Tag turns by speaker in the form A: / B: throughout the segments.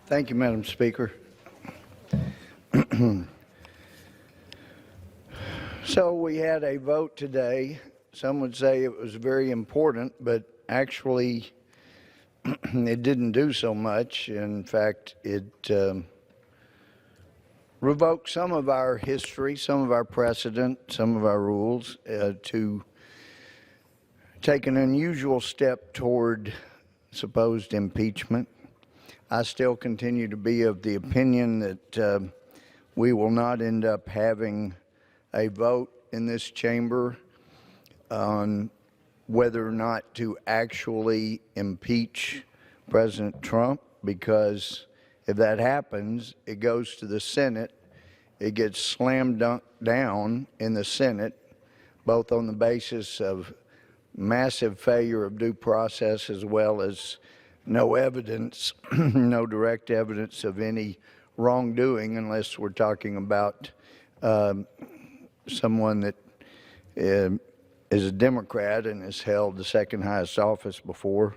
A: Thank you, Madam Speaker. So we had a vote today. Some would say it was very important, but actually it didn't do so much. In fact, it revoked some of our history, some of our precedent, some of our rules to take an unusual step toward supposed impeachment. I still continue to be of the opinion that we will not end up having a vote in this chamber on whether or not to actually impeach President Trump, because if that happens, it goes to the Senate. It gets slammed down in the Senate, both on the basis of massive failure of due process as well as no evidence, no direct evidence of any wrongdoing, unless we're talking about someone that is a Democrat and has held the second highest office before.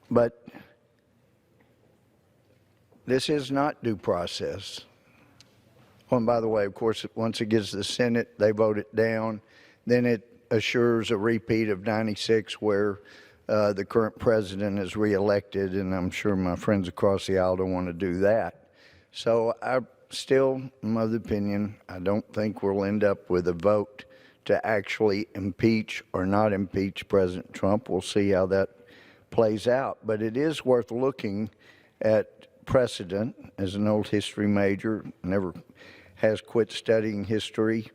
A: But this is not due process. Oh, and by the way, of course, once it gets to the Senate, they vote it down. Then it assures a repeat of '96 where the current president is reelected, and I'm sure my friends across the aisle don't want to do that. So I still am of the opinion, I don't think we'll end up with a vote to actually impeach or not impeach President Trump. We'll see how that plays out. But it is worth looking at precedent. As an old history major, never has quit studying history.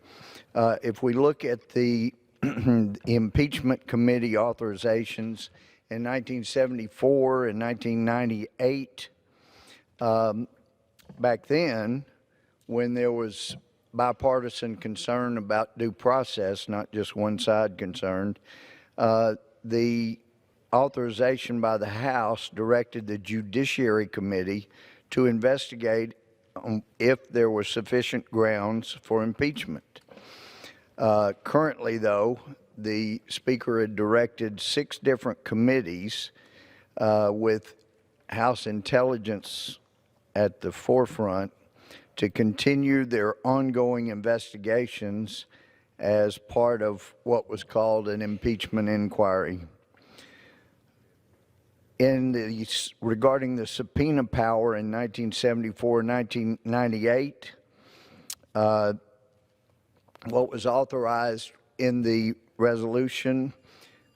A: If we look at the impeachment committee authorizations in 1974 and 1998, back then, when there was bipartisan concern about due process, not just one side concerned, the authorization by the House directed the Judiciary Committee to investigate if there were sufficient grounds for impeachment. Currently, though, the Speaker had directed 6 different committees with House Intelligence at the forefront to continue their ongoing investigations as part of what was called an impeachment inquiry. Regarding the subpoena power in 1974, 1998, what was authorized in the resolution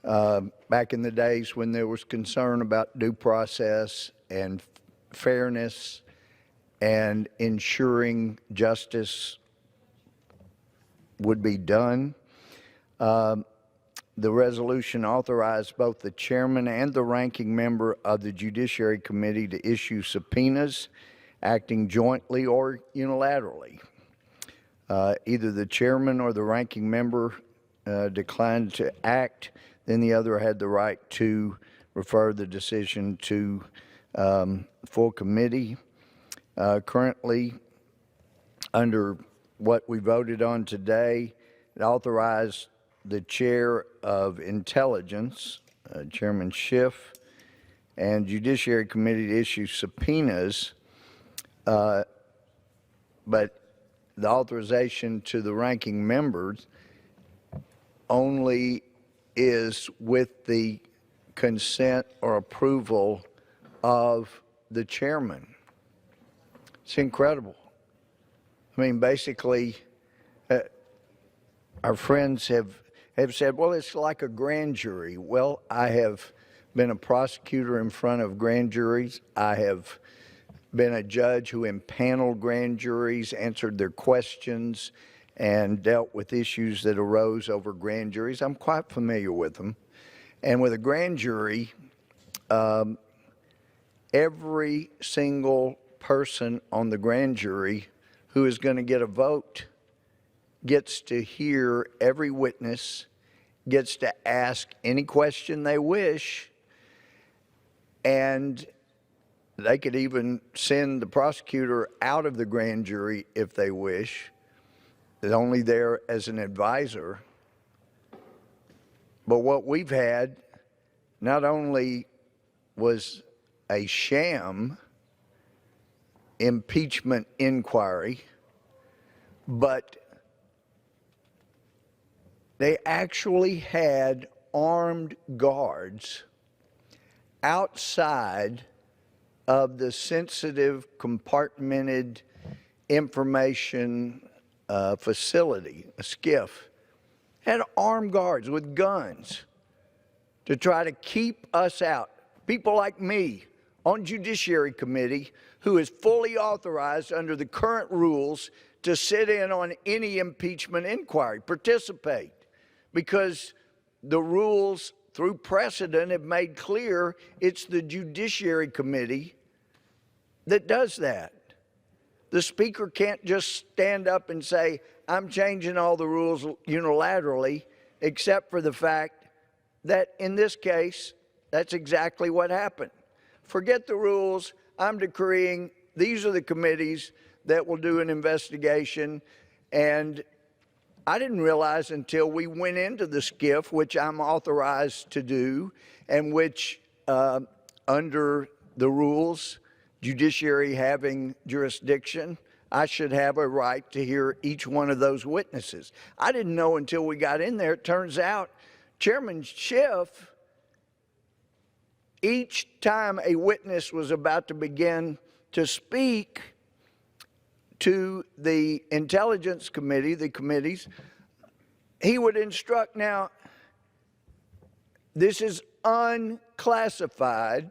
A: back in the days when there was concern about due process and fairness and ensuring justice would be done. The resolution authorized both the chairman and the ranking member of the Judiciary Committee to issue subpoenas, acting jointly or unilaterally. Either the chairman or the ranking member declined to act, then the other had the right to refer the decision to full committee. Currently, under what we voted on today, it authorized the chair of Intelligence, Chairman Schiff, and Judiciary Committee to issue subpoenas, but the authorization to the ranking members only is with the consent or approval of the chairman. It's incredible. I mean, basically, our friends have said, well, it's like a grand jury. Well, I have been a prosecutor in front of grand juries. I have been a judge who impaneled grand juries, answered their questions, and dealt with issues that arose over grand juries. I'm quite familiar with them. And with a grand jury, every single person on the grand jury who is going to get a vote gets to hear every witness, gets to ask any question they wish, and they could even send the prosecutor out of the grand jury if they wish. They're only there as an advisor. But what we've had not only was a sham impeachment inquiry, but they actually had armed guards outside of the sensitive compartmented information facility, a Schiff, had armed guards with guns to try to keep us out. People like me on Judiciary Committee, who is fully authorized under the current rules to sit in on any impeachment inquiry, participate, because the rules through precedent have made clear it's the Judiciary Committee that does that. The Speaker can't just stand up and say, I'm changing all the rules unilaterally, except for the fact that in this case, that's exactly what happened. Forget the rules. I'm decreeing these are the committees that will do an investigation. And I didn't realize until we went into the Schiff, which I'm authorized to do, and which under the rules, judiciary having jurisdiction, I should have a right to hear each one of those witnesses. I didn't know until we got in there. It turns out Chairman Schiff, each time a witness was about to begin to speak to the Intelligence Committee, the committees, he would instruct, now, this is unclassified,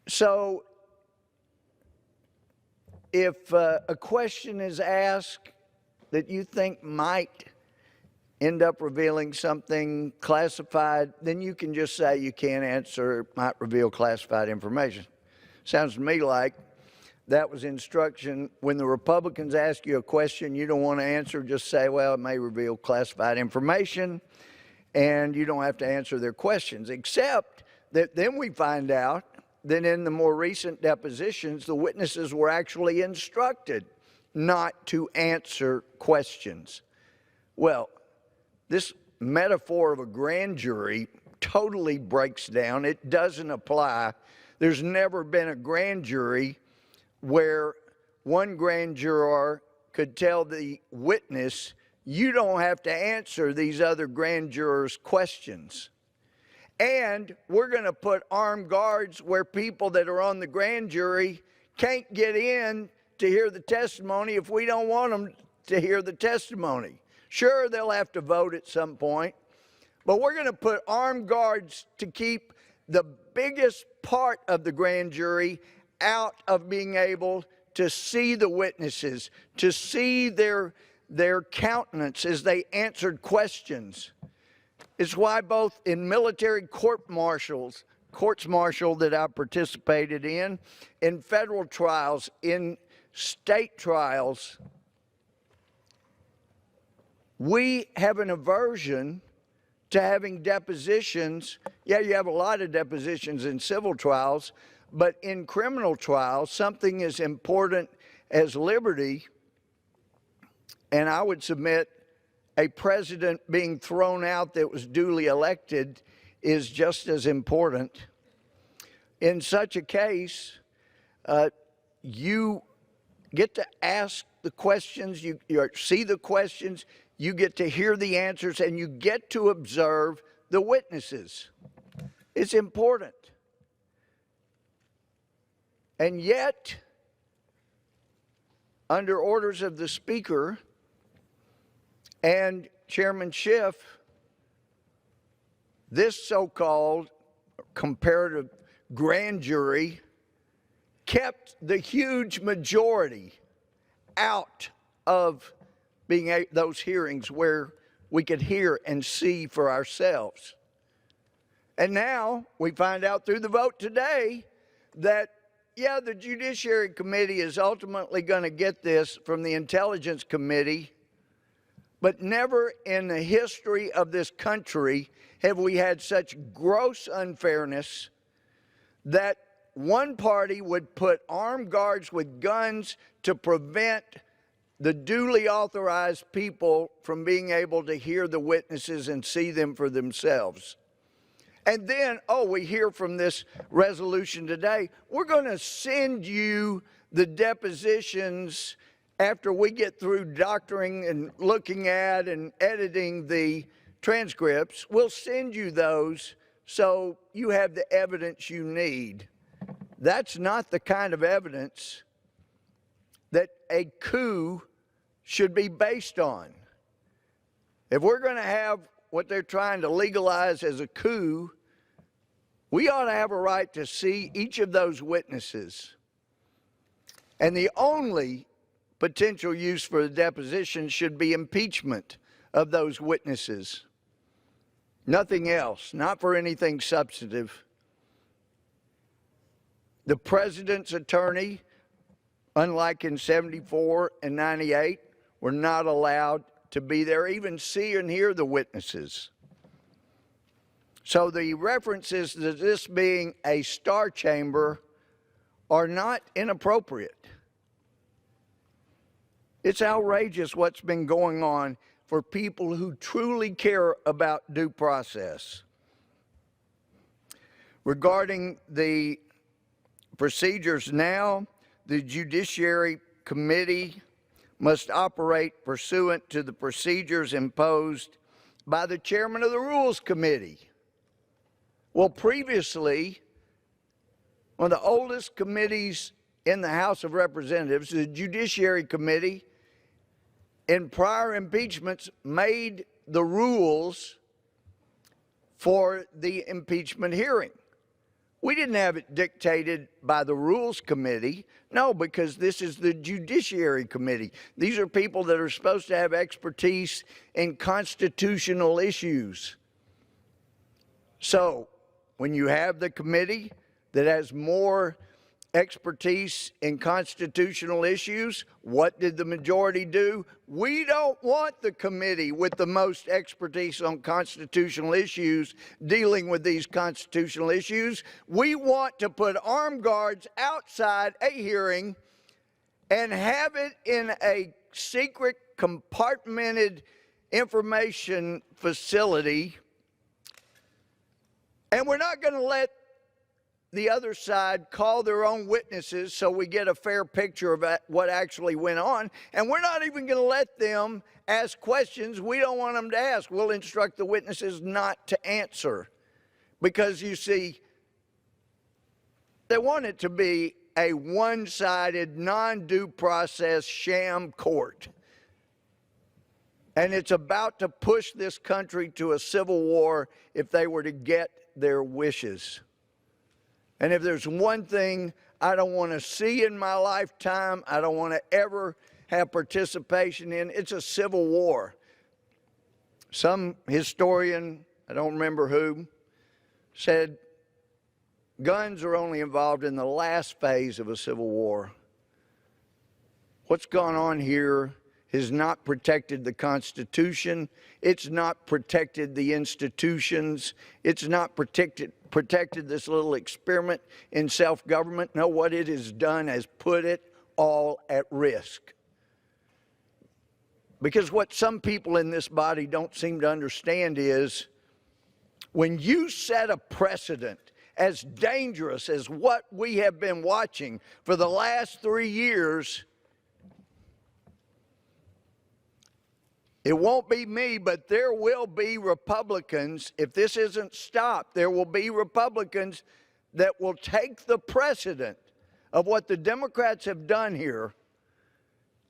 A: so if a question is asked that you think might end up revealing something classified, then you can just say you can't answer, might reveal classified information. Sounds to me like that was instruction. When the Republicans ask you a question you don't want to answer, just say, well, it may reveal classified information, and you don't have to answer their questions, except that then we find out that in the more recent depositions, the witnesses were actually instructed not to answer questions. Well, this metaphor of a grand jury totally breaks down. It doesn't apply. There's never been a grand jury where one grand juror could tell the witness, you don't have to answer these other grand jurors' questions. And we're going to put armed guards where people that are on the grand jury can't get in to hear the testimony if we don't want them to hear the testimony. Sure, they'll have to vote at some point, but we're going to put armed guards to keep the biggest part of the grand jury out of being able to see the witnesses, to see their countenance as they answered questions. It's why both in military courts martial that I participated in federal trials, in state trials, we have an aversion to having depositions. Yeah, you have a lot of depositions in civil trials, but in criminal trials, something as important as liberty, and I would submit a president being thrown out that was duly elected, is just as important. In such a case, you get to ask the questions, you see the questions, you get to hear the answers, and you get to observe the witnesses. It's important. And yet, under orders of the Speaker and Chairman Schiff, this so-called comparative grand jury kept the huge majority out of being those hearings where we could hear and see for ourselves. And now we find out through the vote today that, yeah, the Judiciary Committee is ultimately going to get this from the Intelligence Committee, but never in the history of this country have we had such gross unfairness that one party would put armed guards with guns to prevent the duly authorized people from being able to hear the witnesses and see them for themselves. And then, oh, we hear from this resolution today, we're going to send you the depositions after we get through doctoring and looking at and editing the transcripts. We'll send you those so you have the evidence you need. That's not the kind of evidence that a coup should be based on. If we're going to have what they're trying to legalize as a coup, we ought to have a right to see each of those witnesses. And the only potential use for the deposition should be impeachment of those witnesses. Nothing else, not for anything substantive. The president's attorney, unlike in 74 and 98, were not allowed to be there, even see and hear the witnesses. So the references to this being a star chamber are not inappropriate. It's outrageous what's been going on for people who truly care about due process. Regarding the procedures now, the Judiciary Committee must operate pursuant to the procedures imposed by the chairman of the Rules Committee. Well, previously, one of the oldest committees in the House of Representatives, the Judiciary Committee, in prior impeachments made the rules for the impeachment hearing. We didn't have it dictated by the Rules Committee. No, because this is the Judiciary Committee. These are people that are supposed to have expertise in constitutional issues. So, when you have the committee that has more expertise in constitutional issues, what did the majority do? We don't want the committee with the most expertise on constitutional issues dealing with these constitutional issues. We want to put armed guards outside a hearing and have it in a secret compartmented information facility. And we're not going to let the other side call their own witnesses so we get a fair picture of what actually went on. And we're not even going to let them ask questions we don't want them to ask. We'll instruct the witnesses not to answer. Because, you see, they want it to be a one-sided, non-due process sham court. And it's about to push this country to a civil war if they were to get their wishes. And if there's one thing I don't want to see in my lifetime, I don't want to ever have participation in, it's a civil war. Some historian, I don't remember who, said guns are only involved in the last phase of a civil war. What's gone on here has not protected the Constitution. It's not protected the institutions. It's not protected this little experiment in self-government. No, what it has done is put it all at risk. Because what some people in this body don't seem to understand is when you set a precedent as dangerous as what we have been watching for the last 3 years, it won't be me, but there will be Republicans. If this isn't stopped, there will be Republicans that will take the precedent of what the Democrats have done here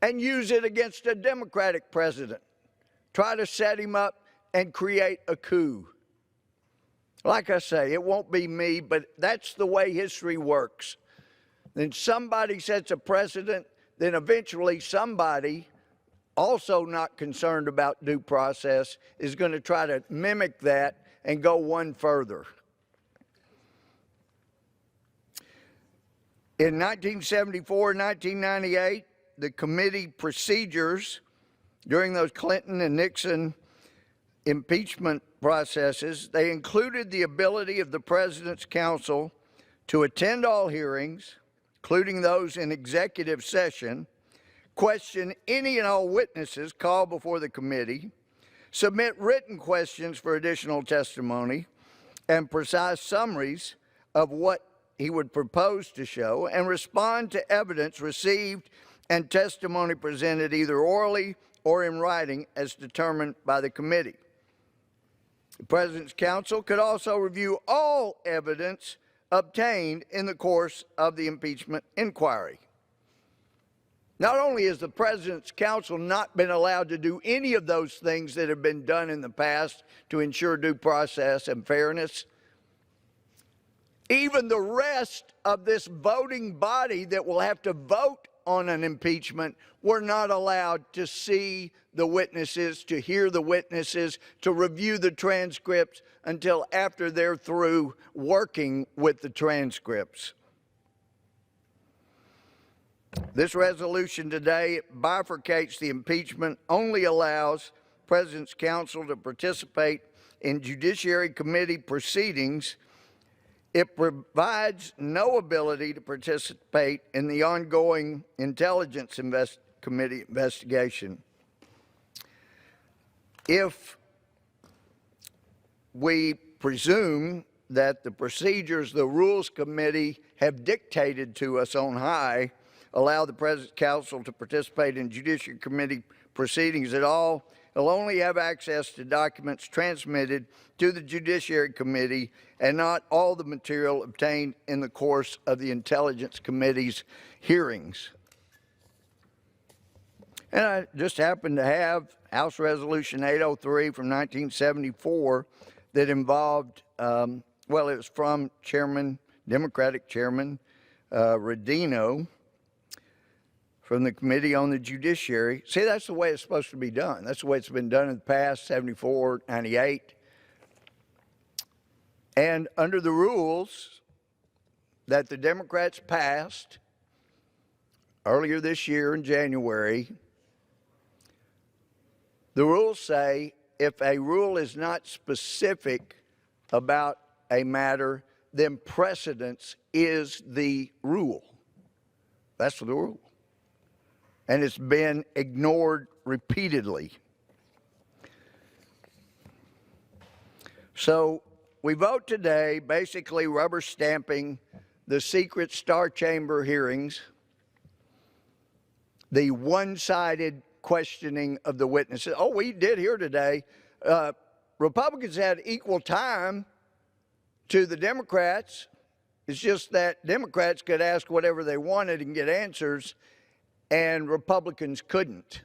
A: and use it against a Democratic president. Try to set him up and create a coup. Like I say, it won't be me, but that's the way history works. Then somebody sets a precedent, then eventually somebody, also not concerned about due process, is going to try to mimic that and go one further. In 1974 and 1998, the committee procedures during those Clinton and Nixon impeachment processes, they included the ability of the President's counsel to attend all hearings, including those in executive session, question any and all witnesses called before the committee, submit written questions for additional testimony, and precise summaries of what he would propose to show and respond to evidence received and testimony presented either orally or in writing as determined by the committee. The President's counsel could also review all evidence obtained in the course of the impeachment inquiry. Not only has the President's counsel not been allowed to do any of those things that have been done in the past to ensure due process and fairness, even the rest of this voting body that will have to vote on an impeachment were not allowed to see the witnesses, to hear the witnesses, to review the transcripts until after they're through working with the transcripts. This resolution today bifurcates the impeachment, only allows President's counsel to participate in Judiciary Committee proceedings. It provides no ability to participate in the ongoing Intelligence Committee investigation. If we presume that the procedures the Rules Committee have dictated to us on high allow the President's counsel to participate in Judiciary Committee proceedings at all, he'll only have access to documents transmitted to the Judiciary Committee and not all the material obtained in the course of the Intelligence Committee's hearings. And I just happen to have House Resolution 803 from 1974 that involved, well, it was from Democratic Chairman Rodino from the Committee on the Judiciary. See, that's the way it's supposed to be done. That's the way it's been done in the past, 74, 98. And under the rules that the Democrats passed earlier this year in January, the rules say if a rule is not specific about a matter, then precedence is the rule. That's the rule. And it's been ignored repeatedly. So we vote today basically rubber stamping the secret Star Chamber hearings, the one-sided questioning of the witnesses. Oh, we did hear today, Republicans had equal time to the Democrats. It's just that Democrats could ask whatever they wanted and get answers, and Republicans couldn't.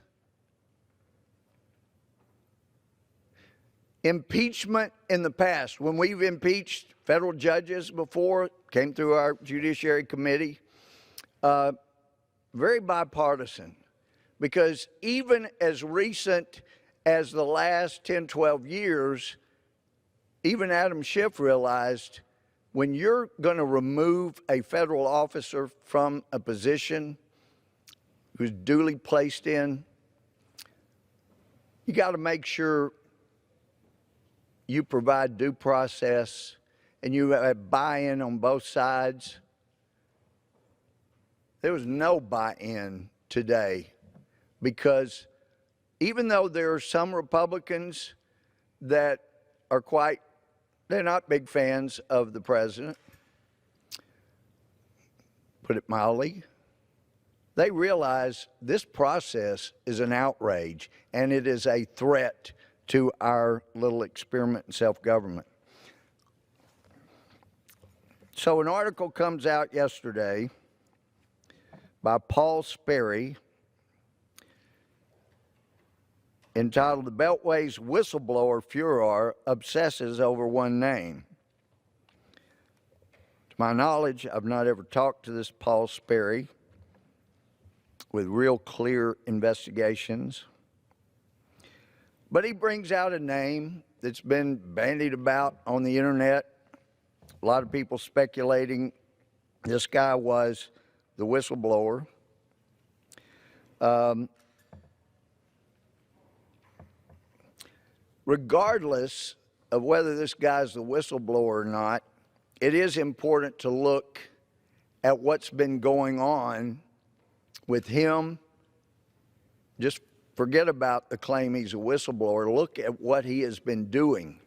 A: Impeachment in the past, when we've impeached federal judges before, came through our Judiciary Committee, very bipartisan, because even as recent as the last 10, 12 years, even Adam Schiff realized when you're going to remove a federal officer from a position who's duly placed in, you got to make sure you provide due process and you have buy-in on both sides. There was no buy-in today because even though there are some Republicans that are they're not big fans of the president, put it mildly, they realize this process is an outrage and it is a threat to our little experiment in self-government. So an article comes out yesterday by Paul Sperry entitled "The Beltway's Whistleblower Furor Obsesses Over One Name." To my knowledge, I've not ever talked to this Paul Sperry with real clear investigations. But he brings out a name that's been bandied about on the internet. A lot of people speculating this guy was the whistleblower. Regardless of whether this guy's the whistleblower or not, it is important to look at what's been going on with him. Just forget about the claim he's a whistleblower. Look at what he has been doing.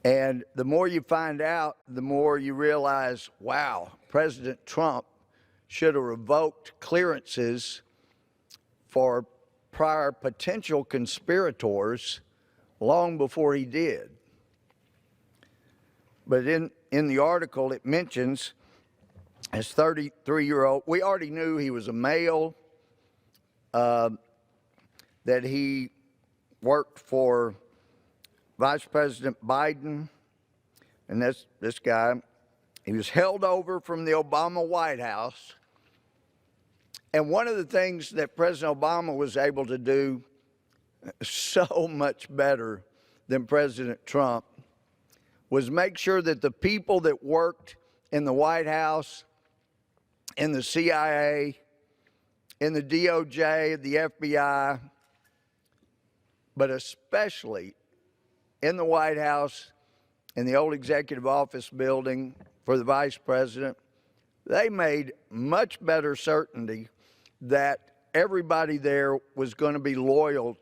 A: And the more you find out, the more you realize, wow, President Trump should have revoked clearances for prior potential conspirators long before he did. But in the article, it mentions his 33-year-old, we already knew he was a male, that he worked for Vice President Biden, and this guy, he was held over from the Obama White House. And one of the things that President Obama was able to do so much better than President Trump was make sure that the people that worked in the White House, in the CIA, in the DOJ, the FBI, but especially in the White House, in the old executive office building for the vice president, they made much better certainty that everybody there was going to be loyal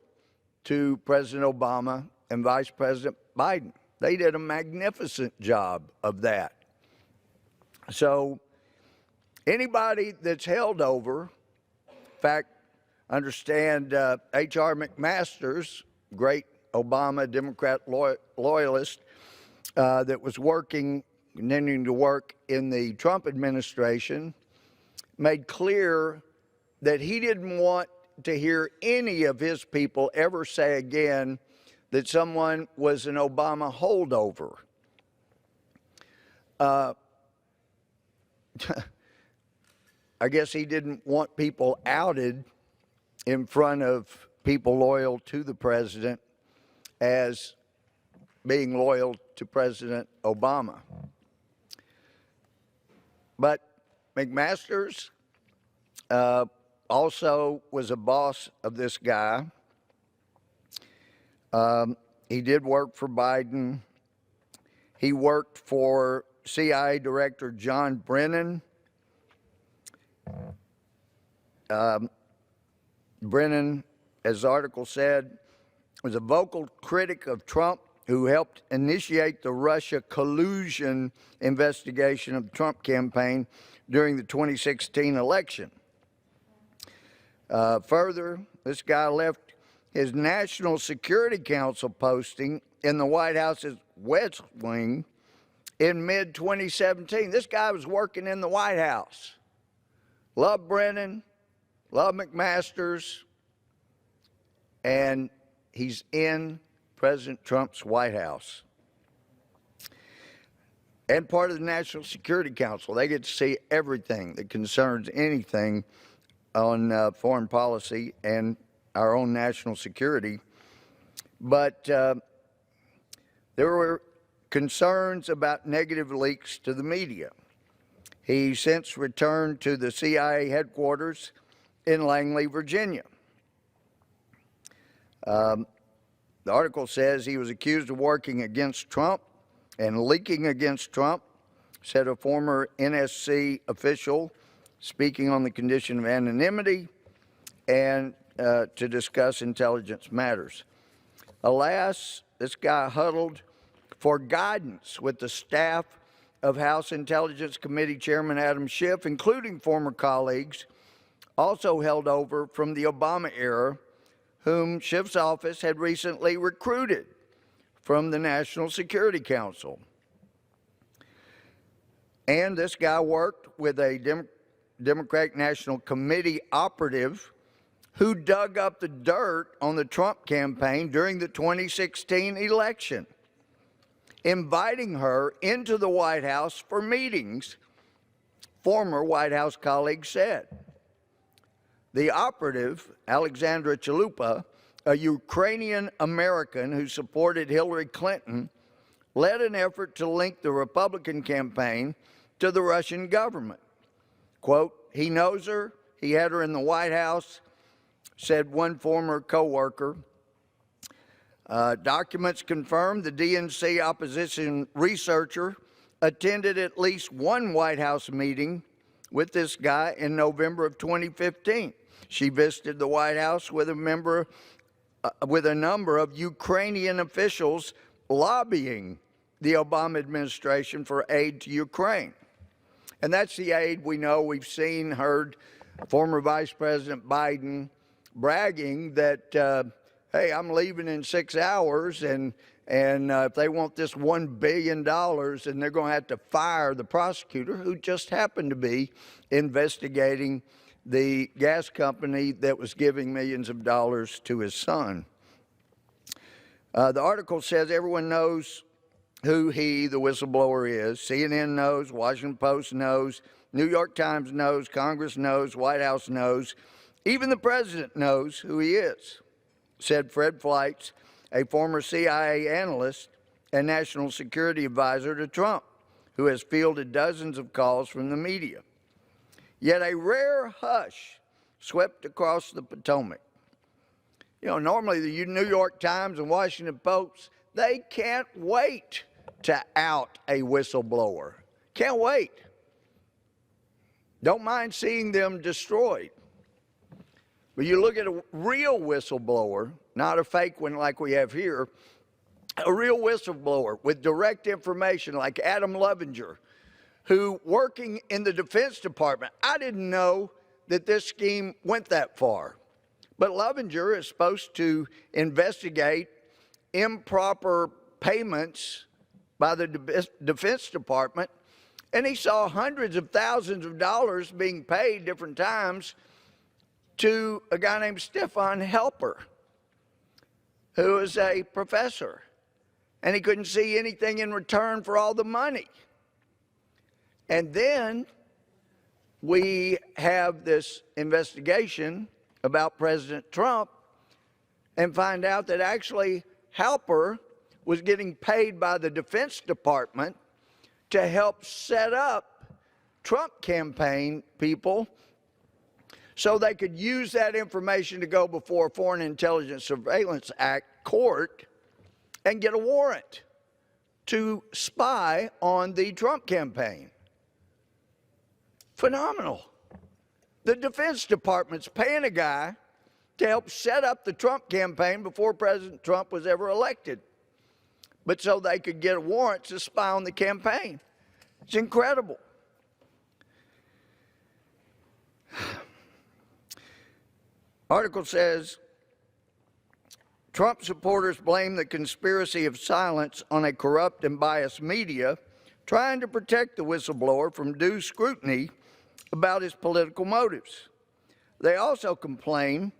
A: to President Obama and Vice President Biden. They did a magnificent job of that. So anybody that's held over, in fact, understand H.R. McMaster's, great Obama Democrat loyalist that was continuing to work in the Trump administration, made clear that he didn't want to hear any of his people ever say again that someone was an Obama holdover. I guess he didn't want people outed in front of people loyal to the president as being loyal to President Obama. But McMaster's also was a boss of this guy. He did work for Biden. He worked for CIA Director John Brennan. Brennan, as the article said, was a vocal critic of Trump who helped initiate the Russia collusion investigation of the Trump campaign during the 2016 election. Further, this guy left his National Security Council posting in the White House's West Wing in mid-2017. This guy was working in the White House. Love Brennan, love McMaster's, and he's in President Trump's White House. And part of the National Security Council. They get to see everything that concerns anything on foreign policy and our own national security. But there were concerns about negative leaks to the media. He since returned to the CIA headquarters in Langley, Virginia. The article says he was accused of working against Trump and leaking against Trump, said a former NSC official speaking on the condition of anonymity and to discuss intelligence matters. Alas, this guy huddled for guidance with the staff of House Intelligence Committee Chairman Adam Schiff, including former colleagues also held over from the Obama era, whom Schiff's office had recently recruited from the National Security Council. And this guy worked with a Democratic National Committee operative who dug up the dirt on the Trump campaign during the 2016 election, inviting her into the White House for meetings, former White House colleagues said. The operative, Alexandra Chalupa, a Ukrainian-American who supported Hillary Clinton, led an effort to link the Republican campaign to the Russian government. Quote, he knows her, he had her in the White House, said one former co-worker. Documents confirm the DNC opposition researcher attended at least one White House meeting with this guy in November of 2015. She visited the White House with a number of Ukrainian officials lobbying the Obama administration for aid to Ukraine. And that's the aid we know. We've seen, heard former Vice President Biden bragging that, hey, I'm leaving in 6 hours, and if they want this $1 billion, then they're going to have to fire the prosecutor who just happened to be investigating the gas company that was giving millions of dollars to his son. The article says everyone knows who the whistleblower is. CNN knows, Washington Post knows, New York Times knows, Congress knows, White House knows, even the president knows who he is, said Fred Fleitz, a former CIA analyst and national security advisor to Trump, who has fielded dozens of calls from the media. Yet a rare hush swept across the Potomac. You know, normally the New York Times and Washington Post, they can't wait to out a whistleblower. Can't wait. Don't mind seeing them destroyed. But you look at a real whistleblower, not a fake one like we have here, a real whistleblower with direct information like Adam Lovinger, who working in the Defense Department, I didn't know that this scheme went that far. But Lovinger is supposed to investigate improper payments by the Defense Department, and he saw hundreds of thousands of dollars being paid different times to a guy named Stefan Helper, who is a professor, and he couldn't see anything in return for all the money. And then we have this investigation about President Trump and find out that actually Helper was getting paid by the Defense Department to help set up Trump campaign people so they could use that information to go before a Foreign Intelligence Surveillance Act court and get a warrant to spy on the Trump campaign. Phenomenal. The Defense Department's paying a guy to help set up the Trump campaign before President Trump was ever elected, but so they could get a warrant to spy on the campaign. It's incredible. Article says, Trump supporters blame the conspiracy of silence on a corrupt and biased media trying to protect the whistleblower from due scrutiny about his political motives. They also complain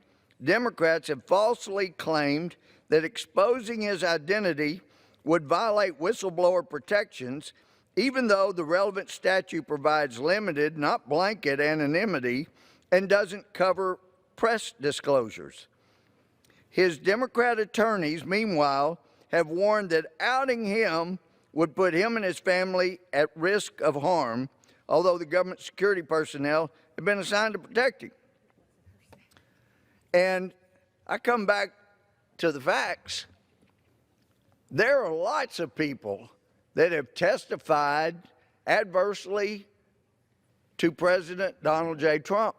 A: Democrats have falsely claimed that exposing his identity would violate whistleblower protections, even though the relevant statute provides limited, not blanket, anonymity and doesn't cover press disclosures. His Democrat attorneys, meanwhile, have warned that outing him would put him and his family at risk of harm, although the government security personnel have been assigned to protect him. And I come back to the facts. There are lots of people that have testified adversely to President Donald J. Trump.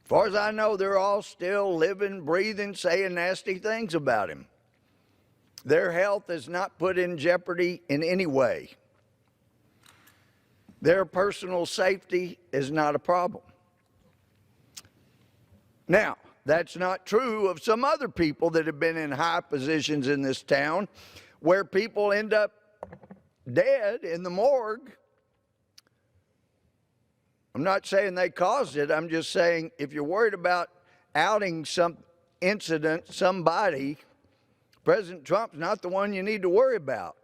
A: As far as I know, they're all still living, breathing, saying nasty things about him. Their health is not put in jeopardy in any way. Their personal safety is not a problem. Now, that's not true of some other people that have been in high positions in this town where people end up dead in the morgue. I'm not saying they caused it. I'm just saying if you're worried about outing some incident, somebody, President Trump's not the one you need to worry about.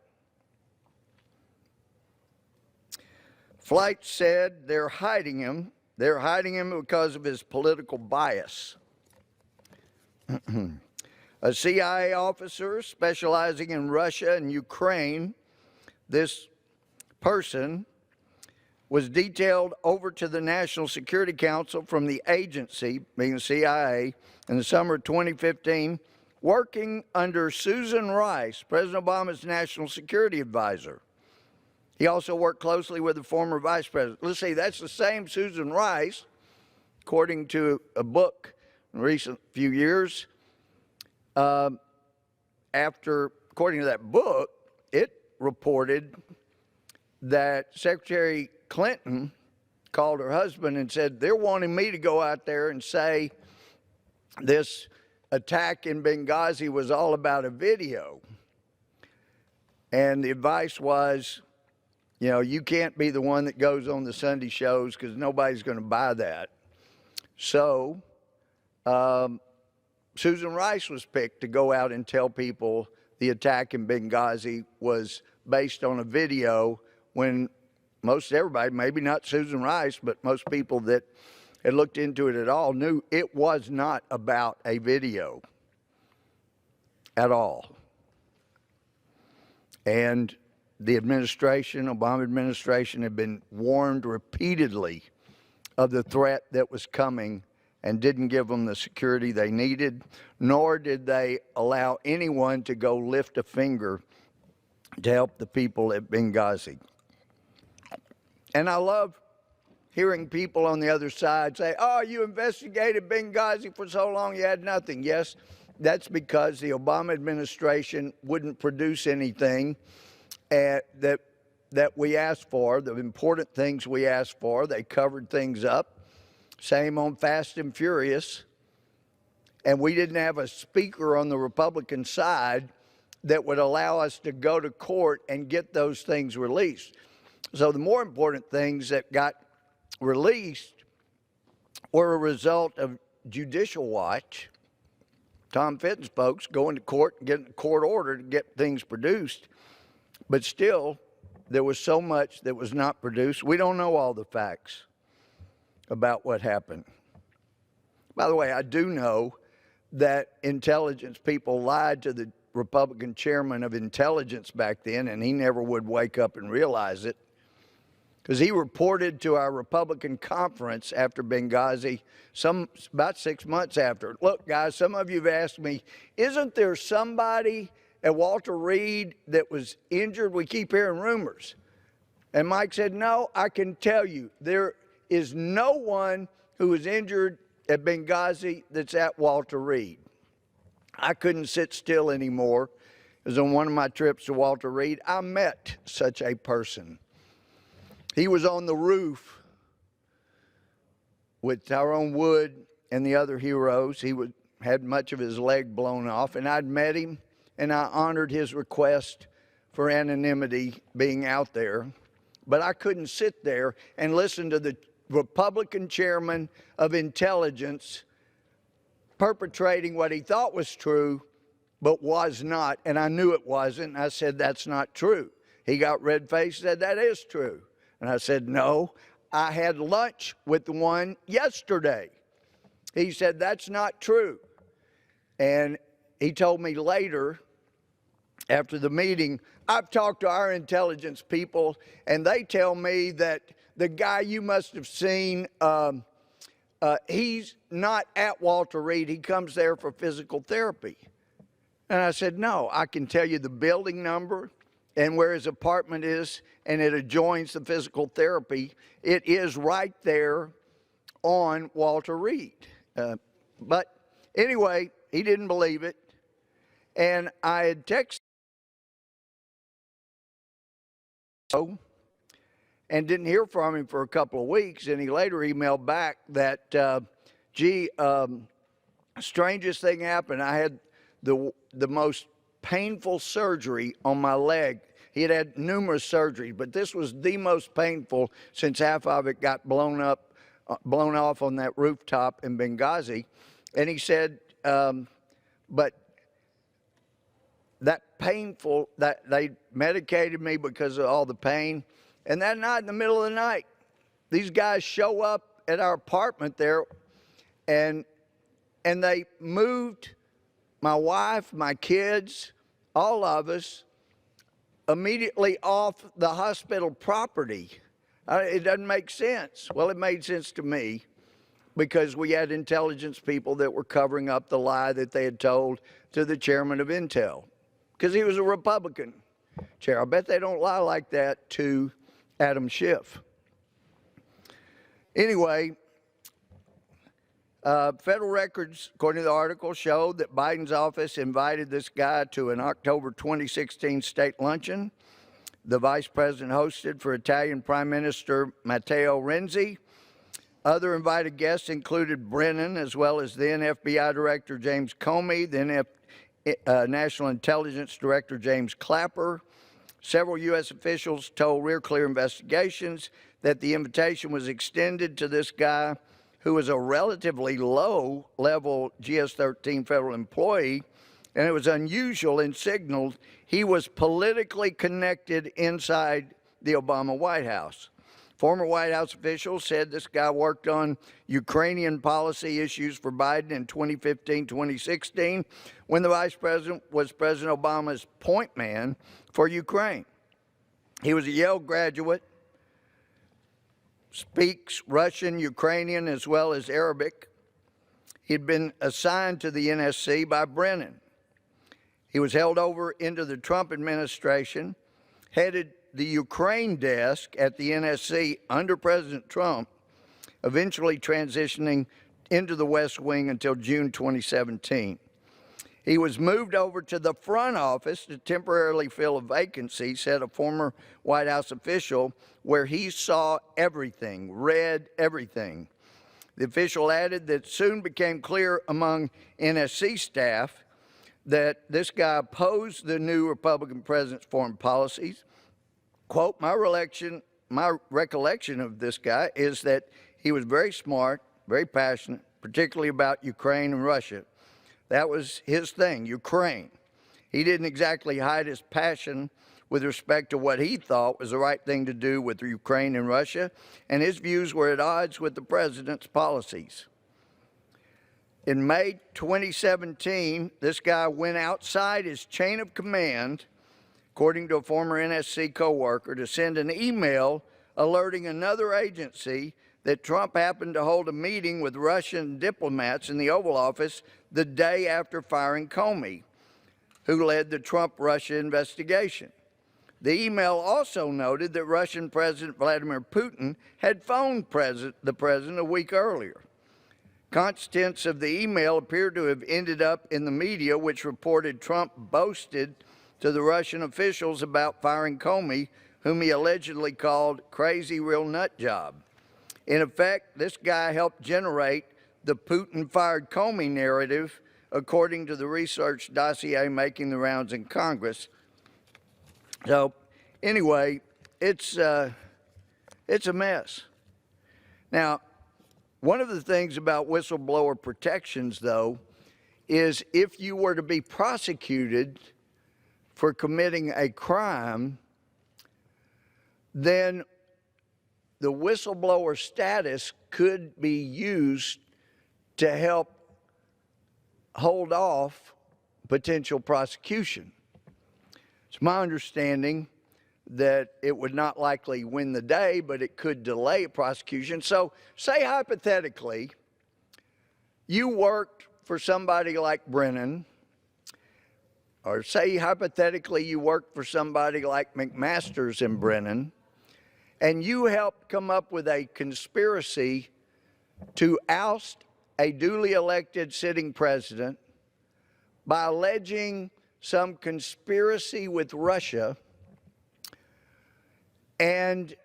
A: Fleitz said they're hiding him. They're hiding him because of his political bias. A CIA officer specializing in Russia and Ukraine, this person was detailed over to the National Security Council from the agency, being the CIA, in the summer of 2015, working under Susan Rice, President Obama's national security advisor. He also worked closely with the former vice president. Let's see, that's the same Susan Rice, according to a book in recent few years. According to that book, reported that Secretary Clinton called her husband and said, they're wanting me to go out there and say this attack in Benghazi was all about a video. And the advice was, you know, you can't be the one that goes on the Sunday shows because nobody's going to buy that. So Susan Rice was picked to go out and tell people the attack in Benghazi was based on a video, when most everybody, maybe not Susan Rice, but most people that had looked into it at all knew it was not about a video at all. And the administration, Obama administration, had been warned repeatedly of the threat that was coming and didn't give them the security they needed, nor did they allow anyone to go lift a finger to help the people at Benghazi. And I love hearing people on the other side say, oh, you investigated Benghazi for so long, you had nothing. Yes, that's because the Obama administration wouldn't produce anything that we asked for, the important things we asked for. They covered things up. Same on Fast and Furious. And we didn't have a speaker on the Republican side that would allow us to go to court and get those things released. So the more important things that got released were a result of Judicial Watch, Tom Fitton's folks going to court and getting a court order to get things produced. But still, there was so much that was not produced. We don't know all the facts about what happened. By the way, I do know that intelligence people lied to the Republican chairman of intelligence back then, and he never would wake up and realize it, because he reported to our Republican conference after Benghazi about 6 months after. Look, guys, some of you have asked me, isn't there somebody at Walter Reed that was injured? We keep hearing rumors. And Mike said, no, I can tell you, there is no one who was injured at Benghazi that's at Walter Reed. I couldn't sit still anymore. It was on one of my trips to Walter Reed. I met such a person. He was on the roof with Tyrone Wood and the other heroes. He had much of his leg blown off, and I'd met him, and I honored his request for anonymity being out there. But I couldn't sit there and listen to the Republican chairman of intelligence perpetrating what he thought was true, but was not, and I knew it wasn't. And I said, that's not true. He got red-faced, said, that is true. And I said, no, I had lunch with the one yesterday. He said, that's not true. And he told me later, after the meeting, I've talked to our intelligence people, and they tell me that the guy you must have seen, he's not at Walter Reed. He comes there for physical therapy. And I said, no, I can tell you the building number and where his apartment is, and it adjoins the physical therapy. It is right there on Walter Reed. But anyway, he didn't believe it. And I had texted him and didn't hear from him for a couple of weeks. And he later emailed back that, strangest thing happened. I had the most painful surgery on my leg. He had had numerous surgeries, but this was the most painful since half of it got blown off on that rooftop in Benghazi. And he said, but that painful, that they medicated me because of all the pain. And that night, in the middle of the night, these guys show up at our apartment there, and they moved my wife, my kids, all of us, immediately off the hospital property. It doesn't make sense. Well, it made sense to me because we had intelligence people that were covering up the lie that they had told to the chairman of Intel, because he was a Republican chair. I bet they don't lie like that to Adam Schiff. Anyway, federal records, according to the article, showed that Biden's office invited this guy to an October 2016 state luncheon. the vice president hosted for Italian Prime Minister Matteo Renzi. Other invited guests included Brennan, as well as then FBI Director James Comey, then National Intelligence Director James Clapper. Several U.S. officials told Rear Clear Investigations that the invitation was extended to this guy who was a relatively low-level GS-13 federal employee, and it was unusual and signaled he was politically connected inside the Obama White House. Former White House officials said this guy worked on Ukrainian policy issues for Biden in 2015-2016 when the vice president was President Obama's point man for Ukraine. He was a Yale graduate, speaks Russian, Ukrainian, as well as Arabic. He'd been assigned to the NSC by Brennan. He was held over into the Trump administration, headed the Ukraine desk at the NSC under President Trump, eventually transitioning into the West Wing until June 2017. He was moved over to the front office to temporarily fill a vacancy, said a former White House official, where he saw everything, read everything. The official added that it soon became clear among NSC staff that this guy opposed the new Republican president's foreign policies. Quote, my recollection of this guy is that he was very smart, very passionate, particularly about Ukraine and Russia. That was his thing, Ukraine. He didn't exactly hide his passion with respect to what he thought was the right thing to do with Ukraine and Russia, and his views were at odds with the president's policies. In May 2017, this guy went outside his chain of command, according to a former NSC coworker, to send an email alerting another agency that Trump happened to hold a meeting with Russian diplomats in the Oval Office the day after firing Comey, who led the Trump-Russia investigation. The email also noted that Russian President Vladimir Putin had phoned the president a week earlier. Contents of the email appeared to have ended up in the media, which reported Trump boasted to the Russian officials about firing Comey, whom he allegedly called crazy real nut job. In effect, this guy helped generate the Putin fired Comey narrative, according to the research dossier making the rounds in Congress. So anyway, it's a mess. Now, one of the things about whistleblower protections, though, is if you were to be prosecuted for committing a crime, then the whistleblower status could be used to help hold off potential prosecution. It's my understanding that it would not likely win the day, but it could delay prosecution. So say hypothetically, you worked for somebody like Brennan, or say hypothetically you worked for somebody like McMaster's and Brennan, and you helped come up with a conspiracy to oust a duly elected sitting president by alleging some conspiracy with Russia, and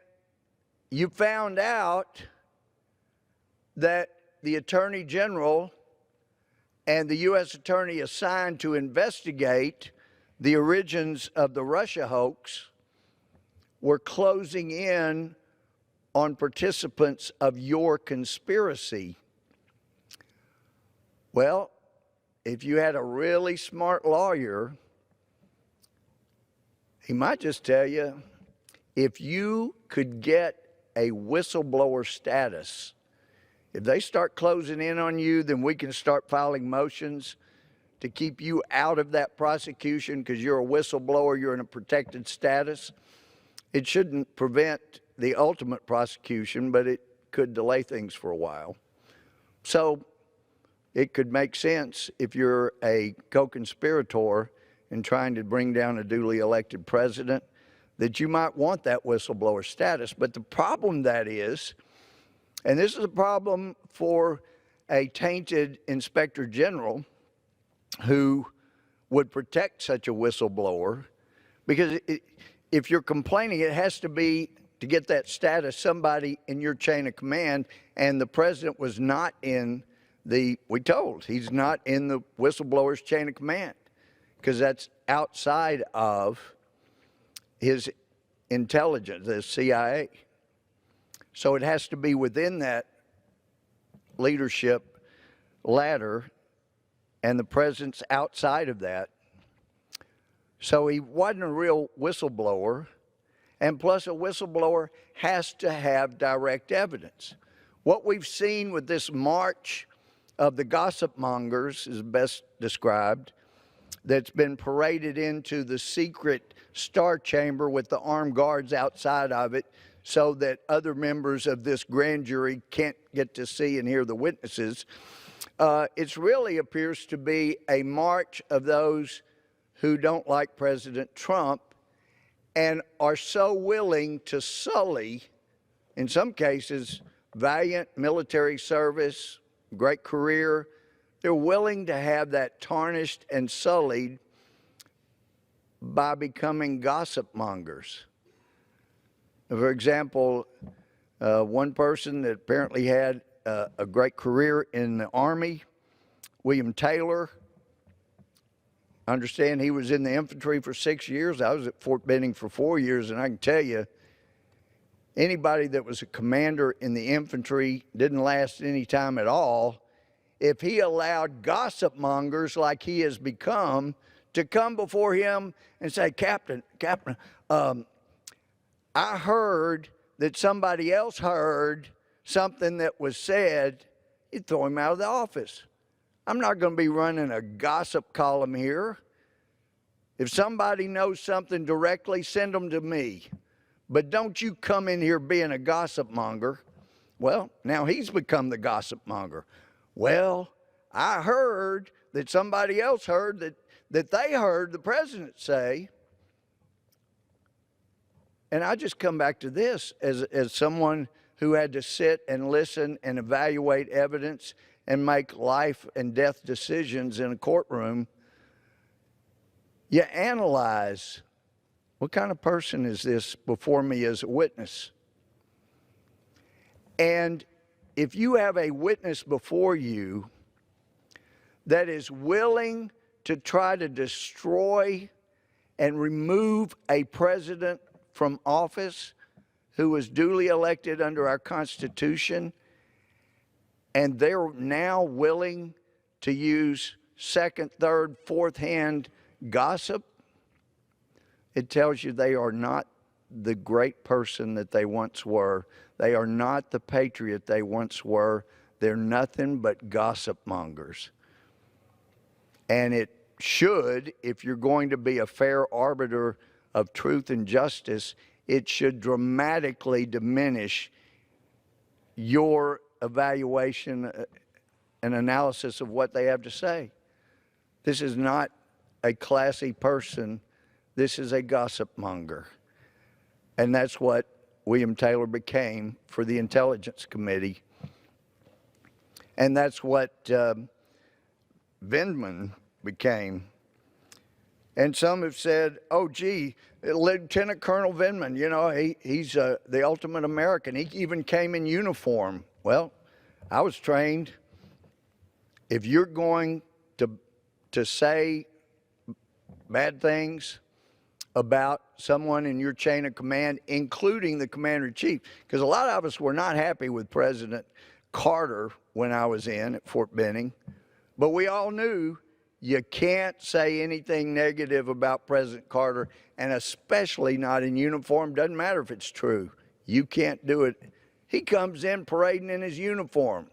A: you found out that the Attorney General and the U.S. Attorney assigned to investigate the origins of the Russia hoax were closing in on participants of your conspiracy. Well, if you had a really smart lawyer, he might just tell you, if you could get a whistleblower status, if they start closing in on you, then we can start filing motions to keep you out of that prosecution because you're a whistleblower, you're in a protected status. It shouldn't prevent the ultimate prosecution, but it could delay things for a while. So it could make sense if you're a co-conspirator in trying to bring down a duly elected president that you might want that whistleblower status. But the problem that is, and this is a problem for a tainted inspector general who would protect such a whistleblower, because if you're complaining, it has to be, to get that status, somebody in your chain of command, and the president was not in he's not in the whistleblower's chain of command, because that's outside of his intelligence, the CIA. So it has to be within that leadership ladder, and the president's outside of that. So he wasn't a real whistleblower, and plus a whistleblower has to have direct evidence. What we've seen with this march of the gossip mongers is best described, that's been paraded into the secret Star Chamber with the armed guards outside of it so that other members of this grand jury can't get to see and hear the witnesses. It really appears to be a march of those who don't like President Trump and are so willing to sully, in some cases, valiant military service, great career. They're willing to have that tarnished and sullied by becoming gossip mongers. For example, one person that apparently had a great career in the Army, William Taylor. Understand he was in the infantry for 6 years. I was at Fort Benning for 4 years, and I can tell you, anybody that was a commander in the infantry didn't last any time at all if he allowed gossip mongers like he has become to come before him and say, Captain, I heard that somebody else heard something that was said. You'd throw him out of the office. I'm not going to be running a gossip column here. If somebody knows something directly, send them to me. But don't you come in here being a gossip monger. Well, now he's become the gossip monger. Well, I heard that somebody else heard that they heard the president say. And I just come back to this as someone who had to sit and listen and evaluate evidence and make life and death decisions in a courtroom. You analyze, what kind of person is this before me as a witness? And if you have a witness before you that is willing to try to destroy and remove a president from office who was duly elected under our Constitution, and they're now willing to use second, third, fourth-hand gossip, it tells you they are not the great person that they once were. They are not the patriot they once were. They're nothing but gossip mongers. And it should, if you're going to be a fair arbiter of truth and justice, it should dramatically diminish your evaluation and analysis of what they have to say. This is not a classy person. This is a gossip monger. And that's what William Taylor became for the Intelligence Committee. And that's what Vindman became. And some have said, oh, gee, Lieutenant Colonel Vindman, you know, he's the ultimate American. He even came in uniform. Well, I was trained, if you're going to say bad things about someone in your chain of command, including the commander-in-chief, because a lot of us were not happy with President Carter when I was in at Fort Benning, but we all knew you can't say anything negative about President Carter, and especially not in uniform. Doesn't matter if it's true. You can't do it. He comes in parading in his uniform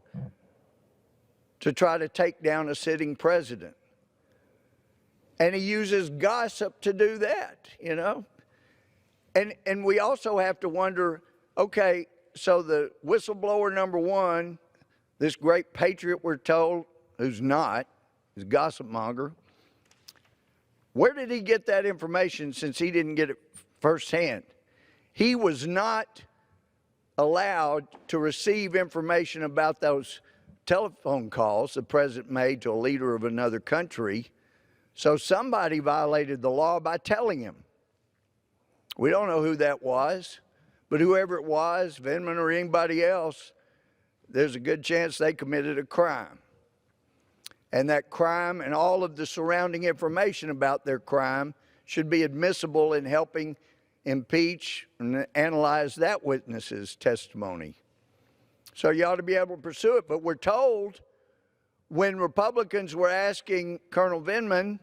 A: to try to take down a sitting president. And he uses gossip to do that, you know. And we also have to wonder, okay, so the whistleblower number one, this great patriot we're told, who's not, is gossip monger, where did he get that information since he didn't get it firsthand? He was not allowed to receive information about those telephone calls the president made to a leader of another country. So somebody violated the law by telling him. We don't know who that was, but whoever it was, Vindman or anybody else, there's a good chance they committed a crime. And that crime and all of the surrounding information about their crime should be admissible in helping impeach and analyze that witness's testimony. So you ought to be able to pursue it. But we're told when Republicans were asking Colonel Vindman,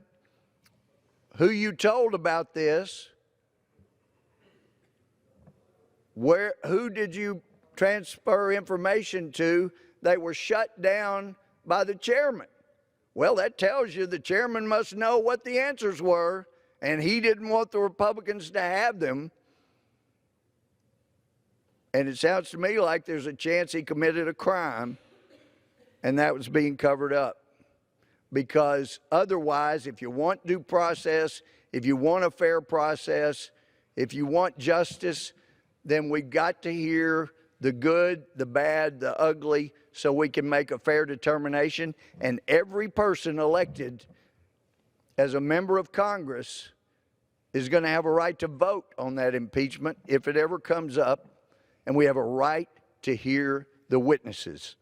A: who you told about this, who did you transfer information to, they were shut down by the chairman. Well, that tells you the chairman must know what the answers were, and he didn't want the Republicans to have them. And it sounds to me like there's a chance he committed a crime, and that was being covered up. Because otherwise, if you want due process, if you want a fair process, if you want justice, then we've got to hear the good, the bad, the ugly, so we can make a fair determination. And every person elected as a member of Congress is going to have a right to vote on that impeachment if it ever comes up, and we have a right to hear the witnesses.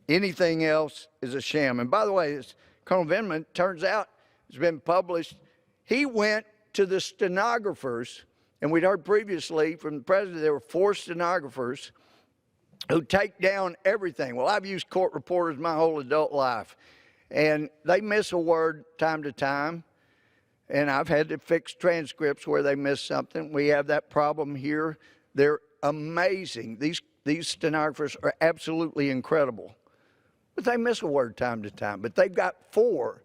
A: Anything else is a sham. And by the way, this Colonel Vindman, turns out, it's been published, he went to the stenographers, and we'd heard previously from the president there were 4 stenographers who take down everything. Well, I've used court reporters my whole adult life, and they miss a word time to time, and I've had to fix transcripts where they miss something. We have that problem here. They're amazing. These stenographers are absolutely incredible, but they miss a word time to time. But they've got 4.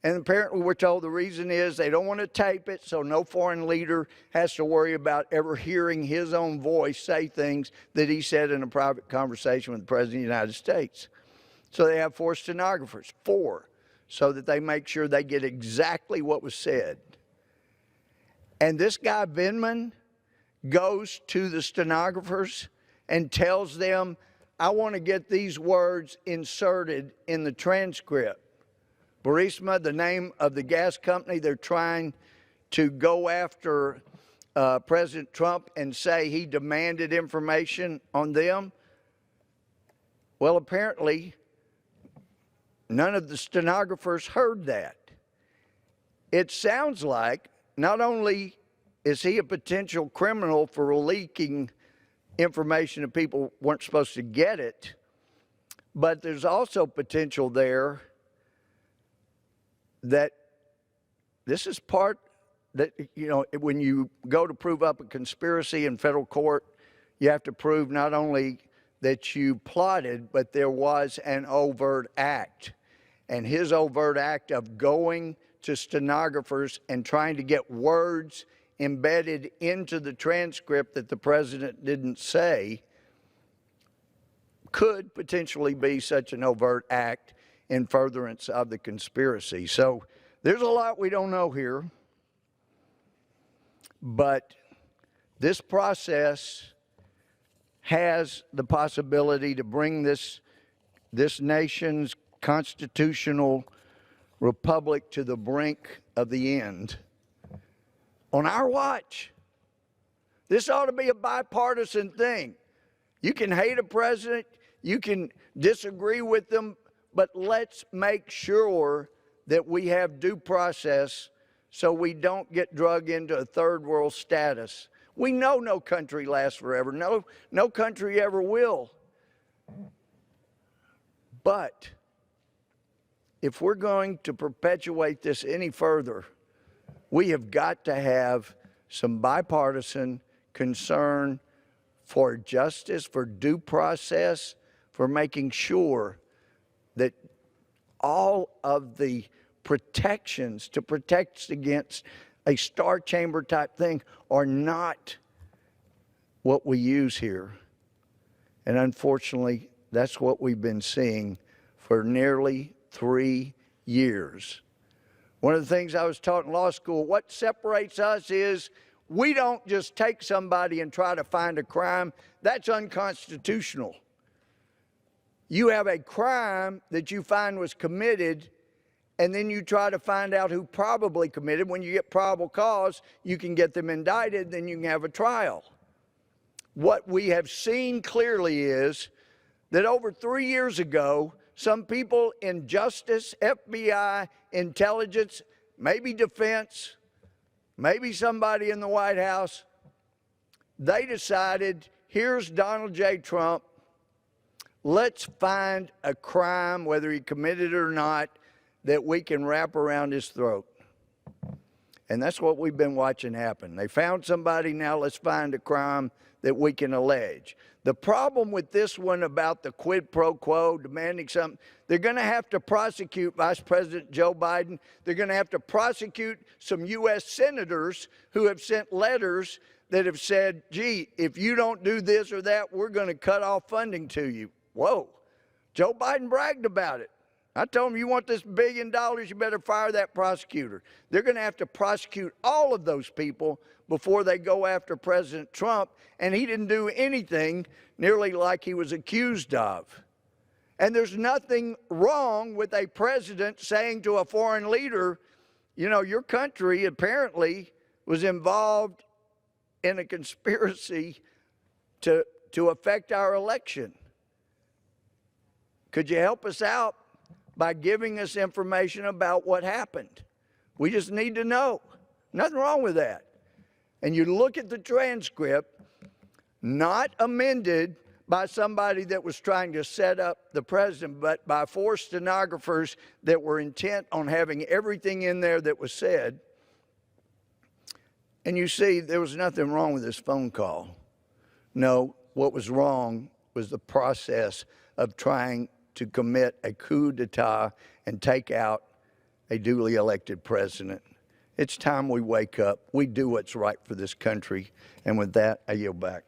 A: And apparently we're told the reason is they don't want to tape it, so no foreign leader has to worry about ever hearing his own voice say things that he said in a private conversation with the President of the United States. So they have 4 stenographers, 4, so that they make sure they get exactly what was said. And this guy Vindman goes to the stenographers and tells them, I want to get these words inserted in the transcript. Burisma, the name of the gas company, they're trying to go after President Trump and say he demanded information on them. Well, apparently, none of the stenographers heard that. It sounds like not only is he a potential criminal for leaking information that people weren't supposed to get it, but there's also potential there that this is part that, you know, when you go to prove up a conspiracy in federal court, you have to prove not only that you plotted, but there was an overt act. And his overt act of going to stenographers and trying to get words embedded into the transcript that the president didn't say could potentially be such an overt act in furtherance of the conspiracy. So there's a lot we don't know here, but this process has the possibility to bring this nation's constitutional republic to the brink of the end on our watch. This ought to be a bipartisan thing. You can hate a president, you can disagree with them, but let's make sure that we have due process so we don't get drug into a third world status. We know no country lasts forever. No country ever will. But if we're going to perpetuate this any further, we have got to have some bipartisan concern for justice, for due process, for making sure that all of the protections to protect us against a star chamber type thing are not what we use here. And unfortunately, that's what we've been seeing for nearly 3 years. One of the things I was taught in law school, what separates us is we don't just take somebody and try to find a crime. That's unconstitutional. You have a crime that you find was committed, and then you try to find out who probably committed. When you get probable cause, you can get them indicted, then you can have a trial. What we have seen clearly is that over 3 years ago, some people in justice, FBI, intelligence, maybe defense, maybe somebody in the White House, they decided, here's Donald J. Trump, let's find a crime, whether he committed it or not, that we can wrap around his throat. And that's what we've been watching happen. They found somebody, now let's find a crime that we can allege. The problem with this one about the quid pro quo, demanding something, they're going to have to prosecute Vice President Joe Biden. They're going to have to prosecute some U.S. senators who have sent letters that have said, gee, if you don't do this or that, we're going to cut off funding to you. Whoa. Joe Biden bragged about it. I told him, you want this $1 billion, you better fire that prosecutor. They're going to have to prosecute all of those people before they go after President Trump, and he didn't do anything nearly like he was accused of. And there's nothing wrong with a president saying to a foreign leader, you know, your country apparently was involved in a conspiracy to affect our election. Could you help us out by giving us information about what happened? We just need to know. Nothing wrong with that. And you look at the transcript, not amended by somebody that was trying to set up the president, but by 4 stenographers that were intent on having everything in there that was said. And you see, there was nothing wrong with this phone call. No, what was wrong was the process of trying to commit a coup d'etat and take out a duly elected president. It's time we wake up. We do what's right for this country. And with that, I yield back.